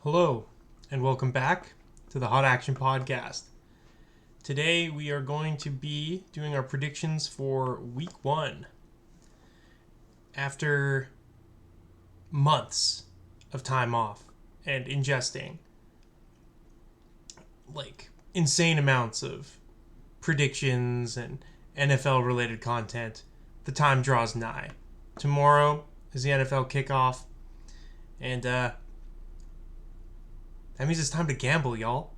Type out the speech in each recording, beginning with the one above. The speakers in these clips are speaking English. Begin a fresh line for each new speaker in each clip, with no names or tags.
Hello, and welcome back to the Hot Action Podcast. Today we are going to be doing our predictions for Week 1. After months of time off and ingesting insane amounts of predictions and NFL related content, the time draws nigh. Tomorrow is the NFL kickoff, and that means it's time to gamble, y'all.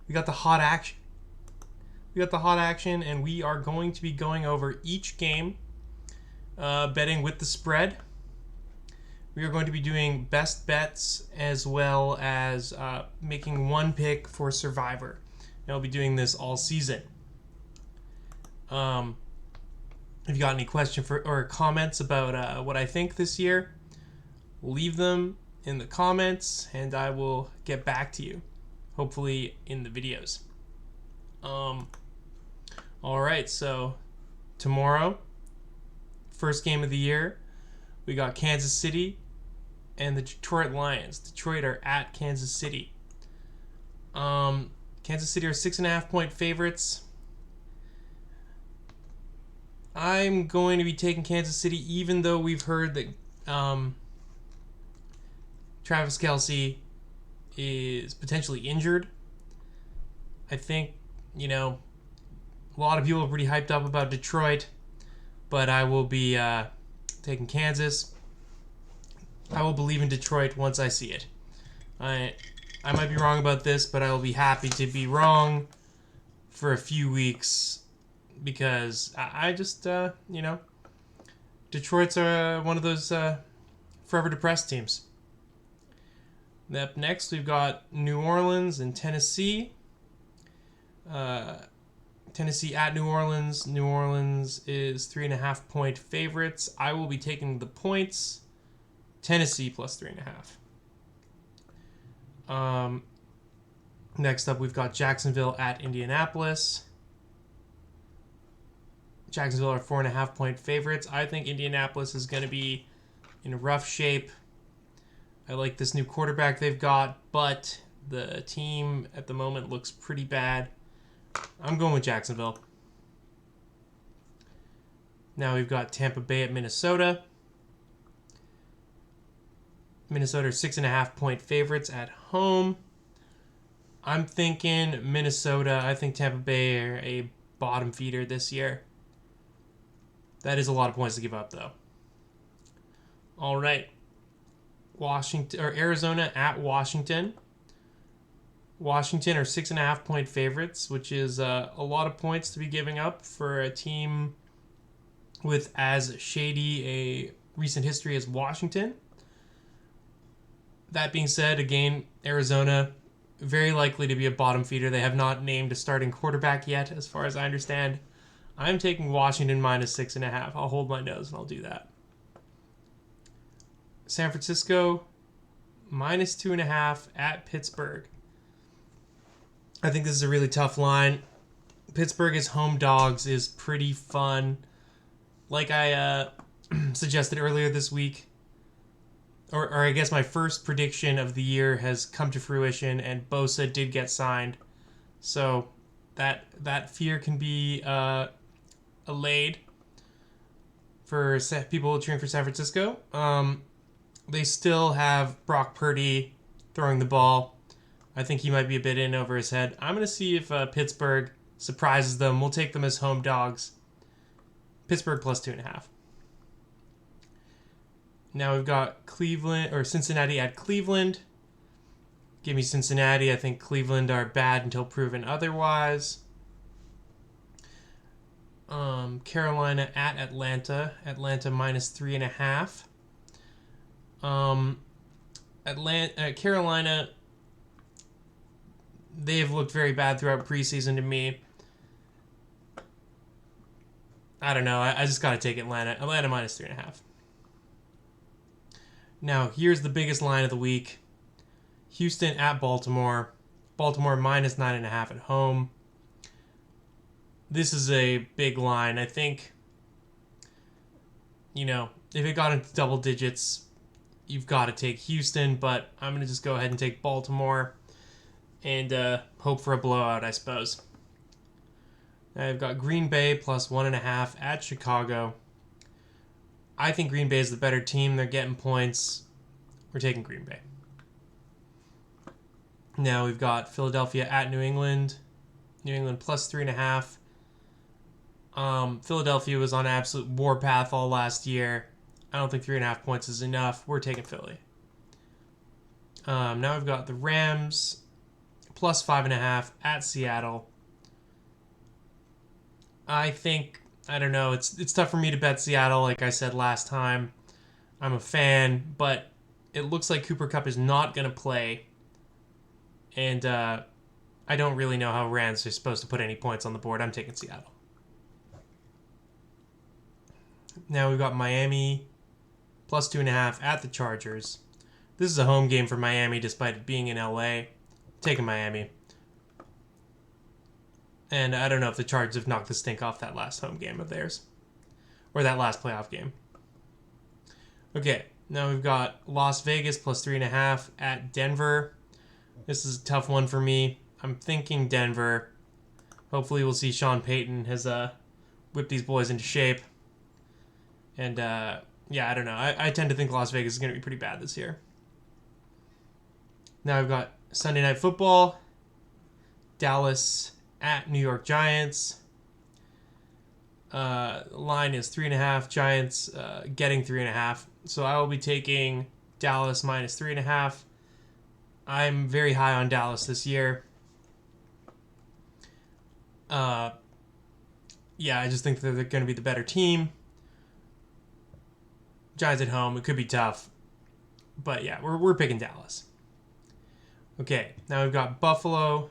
We got the hot action. And we are going to be going over each game, betting with the spread. We are going to be doing best bets as well as making one pick for Survivor. And I'll be doing this all season. If you got any questions or comments about what I think this year, leave them in the comments and I will get back to you, hopefully in the videos. Alright, so tomorrow, first game of the year, we got Kansas City and the Detroit Lions. Detroit are at Kansas City. Kansas City are 6.5 point favorites. I'm going to be taking Kansas City, even though we've heard that Travis Kelce is potentially injured. I think, a lot of people are pretty hyped up about Detroit, but I will be taking Kansas. I will believe in Detroit once I see it. I might be wrong about this, but I will be happy to be wrong for a few weeks because I just, Detroit's one of those forever depressed teams. Up next, we've got New Orleans and Tennessee. Tennessee at New Orleans. New Orleans is 3.5 point favorites. I will be taking the points. Tennessee plus 3.5. Next up, we've got Jacksonville at Indianapolis. Jacksonville are 4.5 point favorites. I think Indianapolis is going to be in rough shape. I like this new quarterback they've got, but the team at the moment looks pretty bad. I'm going with Jacksonville. Now we've got Tampa Bay at Minnesota. Minnesota are 6.5 point favorites at home. I'm thinking Minnesota. I think Tampa Bay are a bottom feeder this year. That is a lot of points to give up, though. All right. Arizona at Washington. Washington are 6.5 point favorites, which is a lot of points to be giving up for a team with as shady a recent history as Washington. That being said, again, Arizona very likely to be a bottom feeder. They have not named a starting quarterback yet, as far as I understand. I'm taking Washington minus 6.5. I'll hold my nose and I'll do that. San Francisco minus 2.5 at Pittsburgh. I think this is a really tough line. Pittsburgh as home dogs is pretty fun. Like I suggested earlier this week, or I guess my first prediction of the year has come to fruition, and Bosa did get signed. So that fear can be allayed for people cheering for San Francisco. They still have Brock Purdy throwing the ball. I think he might be a bit in over his head. I'm going to see if Pittsburgh surprises them. We'll take them as home dogs. Pittsburgh plus 2.5. Now we've got Cincinnati at Cleveland. Give me Cincinnati. I think Cleveland are bad until proven otherwise. Carolina at Atlanta. Atlanta minus 3.5. Carolina, they have looked very bad throughout preseason to me. I don't know. I just got to take Atlanta. Atlanta minus 3.5. Now, here's the biggest line of the week. Houston at Baltimore. Baltimore minus 9.5 at home. This is a big line. I think, if it got into double digits, you've got to take Houston, but I'm going to just go ahead and take Baltimore and hope for a blowout, I suppose. I've got Green Bay plus 1.5 at Chicago. I think Green Bay is the better team. They're getting points. We're taking Green Bay. Now we've got Philadelphia at New England. New England plus 3.5. Philadelphia was on an absolute warpath all last year. I don't think 3.5 points is enough. We're taking Philly. Now we've got the Rams plus 5.5 at Seattle. I don't know. It's tough for me to bet Seattle, like I said last time. I'm a fan, but it looks like Cooper Kupp is not going to play. And I don't really know how Rams are supposed to put any points on the board. I'm taking Seattle. Now we've got Miami plus 2.5 at the Chargers. This is a home game for Miami despite it being in LA. Taking Miami. And I don't know if the Chargers have knocked the stink off that last home game of theirs. Or that last playoff game. Okay, now we've got Las Vegas plus 3.5 at Denver. This is a tough one for me. I'm thinking Denver. Hopefully we'll see Sean Payton has whipped these boys into shape. And yeah, I don't know. I tend to think Las Vegas is going to be pretty bad this year. Now we've got Sunday Night Football. Dallas at New York Giants. Line is 3.5. Giants getting 3.5. So I will be taking Dallas minus 3.5. I'm very high on Dallas this year. Yeah, I just think that they're going to be the better team. Giants at home, it could be tough. But yeah, we're picking Dallas. Okay, now we've got Buffalo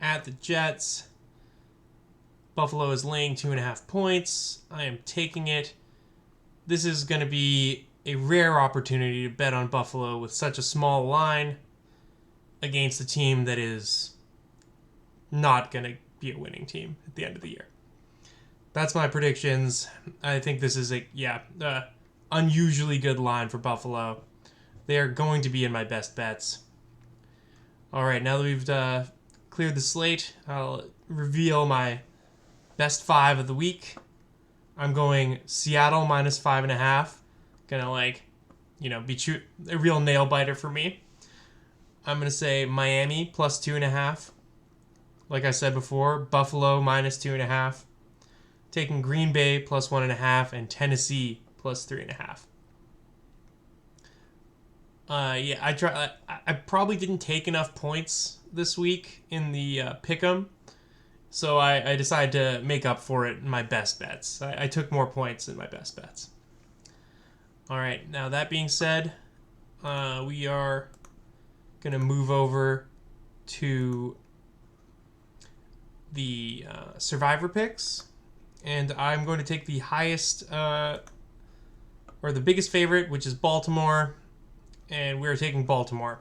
at the Jets. Buffalo is laying 2.5 points. I am taking it. This is going to be a rare opportunity to bet on Buffalo with such a small line against a team that is not going to be a winning team at the end of the year. That's my predictions. I think this is unusually good line for Buffalo. They are going to be in my best bets. All right, now that we've cleared the slate, I'll reveal my best 5 of the week. I'm going Seattle minus 5.5. Gonna be a real nail biter for me. I'm gonna say Miami plus 2.5. Like I said before, Buffalo minus 2.5. Taking Green Bay plus 1.5 and Tennessee plus 3.5. Yeah, I probably didn't take enough points this week in the pick'em, so I decided to make up for it in my best bets. I took more points in my best bets. All right, now that being said, we are gonna move over to the Survivor picks, and I'm going to take the highest or the biggest favorite, which is Baltimore. And we're taking Baltimore.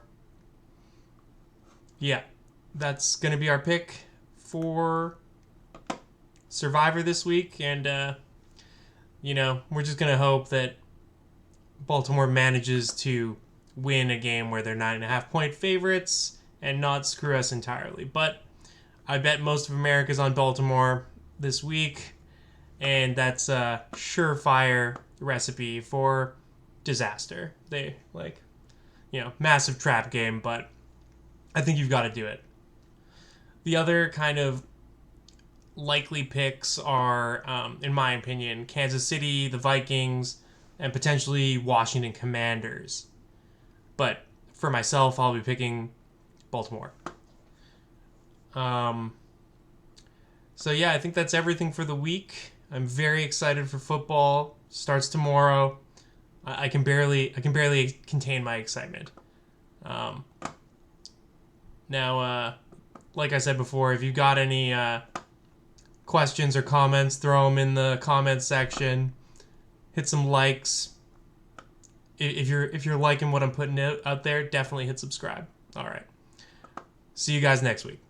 Yeah, that's going to be our pick for Survivor this week. And, we're just going to hope that Baltimore manages to win a game where they're 9.5 point favorites and not screw us entirely. But I bet most of America's on Baltimore this week. And that's a surefire recipe for disaster. They, massive trap game, but I think you've got to do it. The other kind of likely picks are, in my opinion, Kansas City, the Vikings, and potentially Washington Commanders. But for myself, I'll be picking Baltimore. So yeah, I think that's everything for the week. I'm very excited for football. Starts tomorrow. I can barely contain my excitement. Now, like I said before, if you got any questions or comments, throw them in the comments section. Hit some likes. If you're liking what I'm putting out there, definitely hit subscribe. All right. See you guys next week.